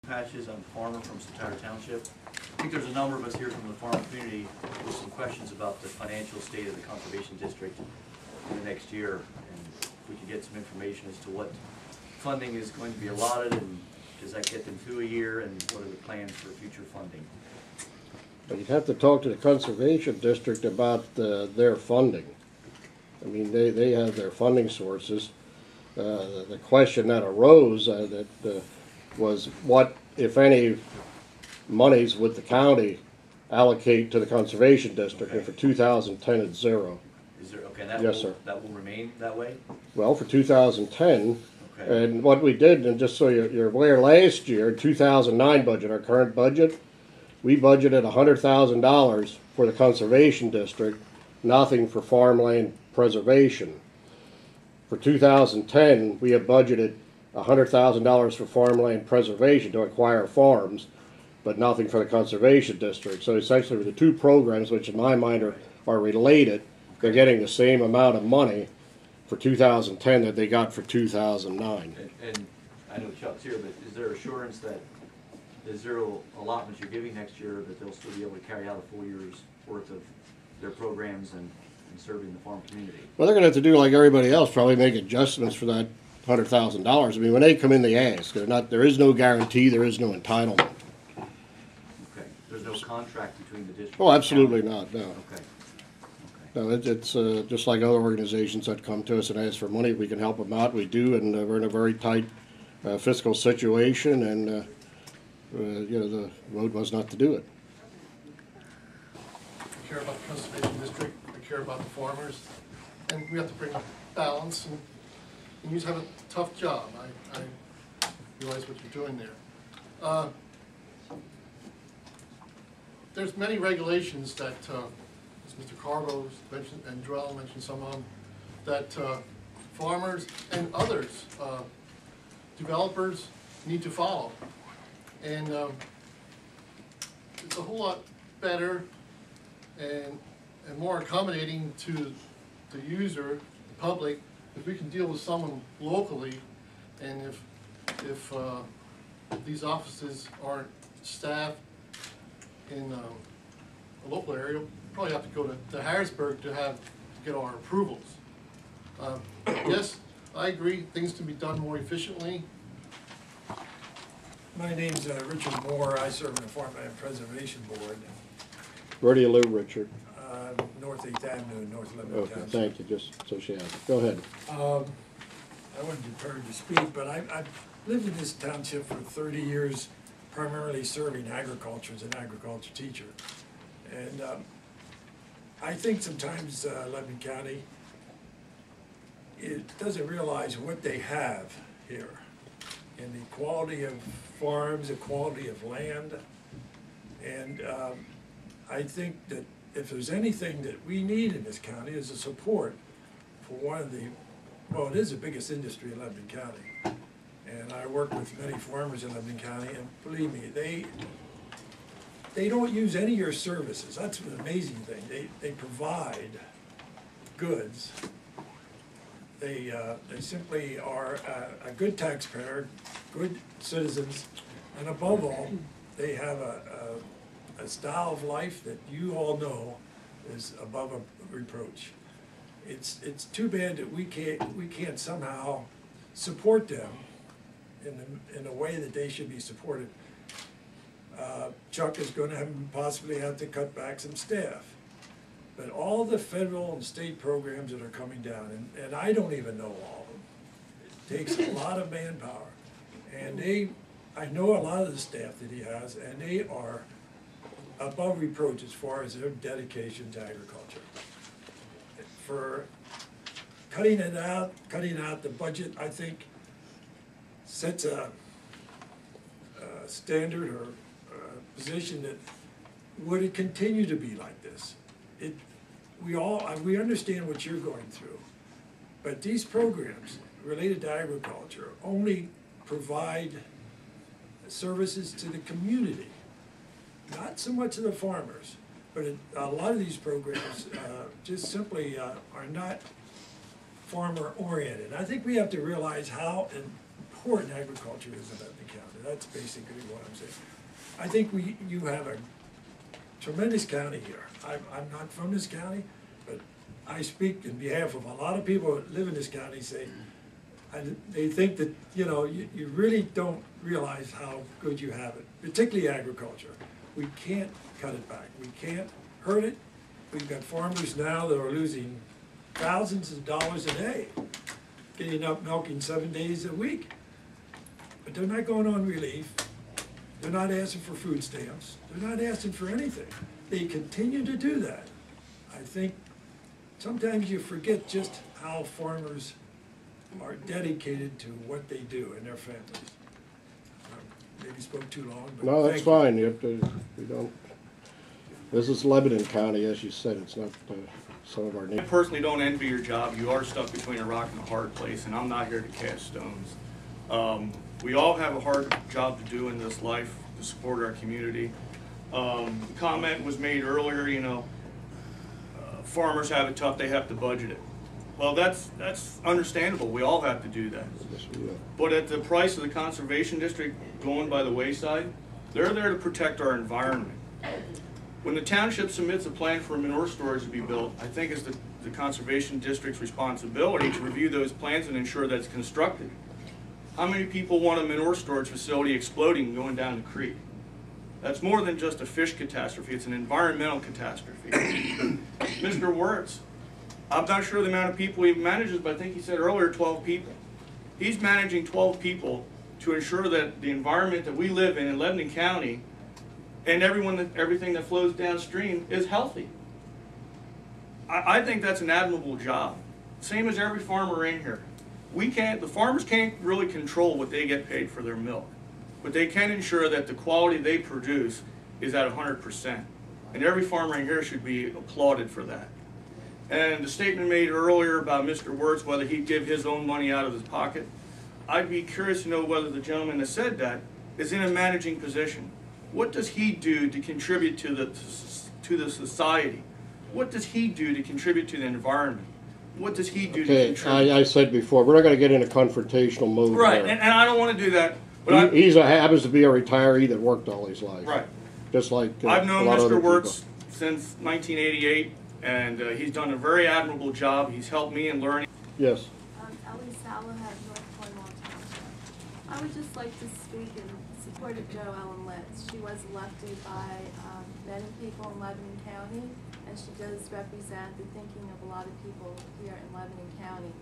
Patches. I'm a farmer from Satire Township. I think there's a number of us here from the farm community with some questions about the financial state of the Conservation District in the next year. And if we could get some information as to what funding is going to be allotted, and does that get them through a year, and what are the plans for future funding? But you'd have to talk to the Conservation District about their funding. I mean, they have their funding sources. The question that arose was what, if any, monies would the county allocate to the Conservation District, Okay. and for 2010 it's zero. Is there, okay, that, Yes, sir. That will remain that way? Well, for 2010, Okay. and what we did, and just so you're aware, last year, 2009 budget, our current budget, we budgeted $100,000 for the Conservation District, nothing for farmland preservation. For 2010, we have budgeted $100,000 for farmland preservation to acquire farms, but nothing for the Conservation District. So essentially, the two programs, which in my mind are related, they're getting the same amount of money for 2010 that they got for 2009. And I know Chuck's here, but is there assurance that the zero allotments you're giving next year, that they'll still be able to carry out a full year's worth of their programs and serving the farm community? Well, they're going to have to do like everybody else, probably make adjustments for that $100,000. I mean, when they come in, they ask. There is no guarantee. There is no entitlement. Okay. There's no contract between the district. Oh, absolutely not. No. Okay. No, it's just like other organizations that come to us and ask for money. We can help them out. We do, and we're in a very tight fiscal situation, and you know, the road was not to do it. I care about the Conservation District. I care about the farmers, and we have to bring balance. And you have a tough job. I realize what you're doing there. There's many regulations that, as Mr. Carbo mentioned, and Joel mentioned some of them, that farmers and others, developers, need to follow. And it's a whole lot better and more accommodating to the user, the public, if we can deal with someone locally, and if these offices aren't staffed in a local area, we'll probably have to go to Harrisburg to get our approvals. Yes, I agree, things can be done more efficiently. My name's Richard Moyer. I serve on the Farmland Preservation Board. Where do you live, Richard? North 8th Avenue, North Lebanon Okay, Township. thank you. Just so she has it. Go ahead. I wasn't prepared to speak, but I've lived in this township for 30 years, primarily serving agriculture as an agriculture teacher. And I think sometimes Lebanon County, it doesn't realize what they have here, and the quality of farms, the quality of land. And I think that if there's anything that we need in this county is a support for one of the, well, it is the biggest industry in Lebanon County. And I work with many farmers in Lebanon County, and believe me, they don't use any of your services. That's an amazing thing. They provide goods. They simply are a good taxpayer, good citizens, and above all, they have a style of life that you all know is above a reproach. It's too bad that we can't somehow support them in a way that they should be supported. Chuck is going to possibly have to cut back some staff. But all the federal and state programs that are coming down, and I don't even know all of them, it takes a lot of manpower. And I know a lot of the staff that he has, and they are above reproach as far as their dedication to agriculture. For cutting out the budget, I think sets a standard or a position that would it continue to be like this? We understand what you're going through, but these programs related to agriculture only provide services to the community, not so much to the farmers. But a lot of these programs just simply are not farmer oriented. I think we have to realize how important agriculture is in Lebanon County. That's basically what I'm saying. I think you have a tremendous county here. I'm not from this county, but I speak in behalf of a lot of people that live in this county, say, they think that, you know, you really don't realize how good you have it, particularly agriculture. We can't cut it back. We can't hurt it. We've got farmers now that are losing thousands of dollars a day, getting up milking 7 days a week. But they're not going on relief. They're not asking for food stamps. They're not asking for anything. They continue to do that. I think sometimes you forget just how farmers are dedicated to what they do and their families. Maybe spoke too long, but No, that's thank you. fine. You have to, we don't, this is Lebanon County, as you said, it's not some of our I neighbors. personally don't envy your job. You are stuck between a rock and a hard place, and I'm not here to cast stones. We all have a hard job to do in this life to support our community. The comment was made earlier, you know, farmers have it tough, they have to budget it. Well, that's understandable. We all have to do that. But at the price of the Conservation District going by the wayside, they're there to protect our environment. When the township submits a plan for manure storage to be built, I think it's the Conservation District's responsibility to review those plans and ensure that it's constructed. How many people want a manure storage facility exploding going down the creek? That's more than just a fish catastrophe, it's an environmental catastrophe. Mr. Wirtz, I'm not sure the amount of people he manages, but I think he said earlier 12 people. He's managing 12 people to ensure that the environment that we live in Lebanon County and everything that flows downstream is healthy. I think that's an admirable job. Same as every farmer in here. The farmers can't really control what they get paid for their milk, but they can ensure that the quality they produce is at 100%. And every farmer in here should be applauded for that. And the statement made earlier about Mr. Wirtz, whether he'd give his own money out of his pocket, I'd be curious to know whether the gentleman that said that is in a managing position. What does he do to contribute to the society? What does he do to contribute to the environment? What does he do to Okay, contribute? I said before, we're not gonna get in a confrontational mode Right, here. and I don't want to do that, but He happens to be a retiree that worked all his life. right. Just like I've a known lot of Mr. other Wirtz people. since 1988, and he's done a very admirable job. He's helped me in learning. Yes. Ellie Sallahub, North Cornwall Township. I would just like to speak in support of Jo Ellen Litz. She was elected by many people in Lebanon County, and she does represent the thinking of a lot of people here in Lebanon County.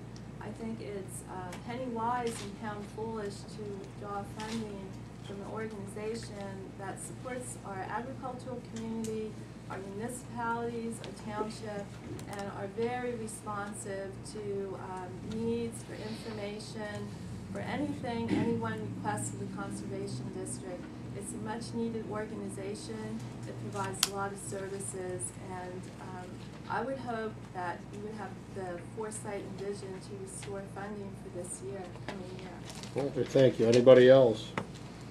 I think it's penny wise and pound foolish to withdraw funding from an organization that supports our agricultural community, our municipalities, our township, and are very responsive to needs for information, for anything anyone requests of the Conservation District. It's a much needed organization that provides a lot of services, and I would hope that you would have the foresight and vision to restore funding for this year, coming year. Okay, thank you. Anybody else?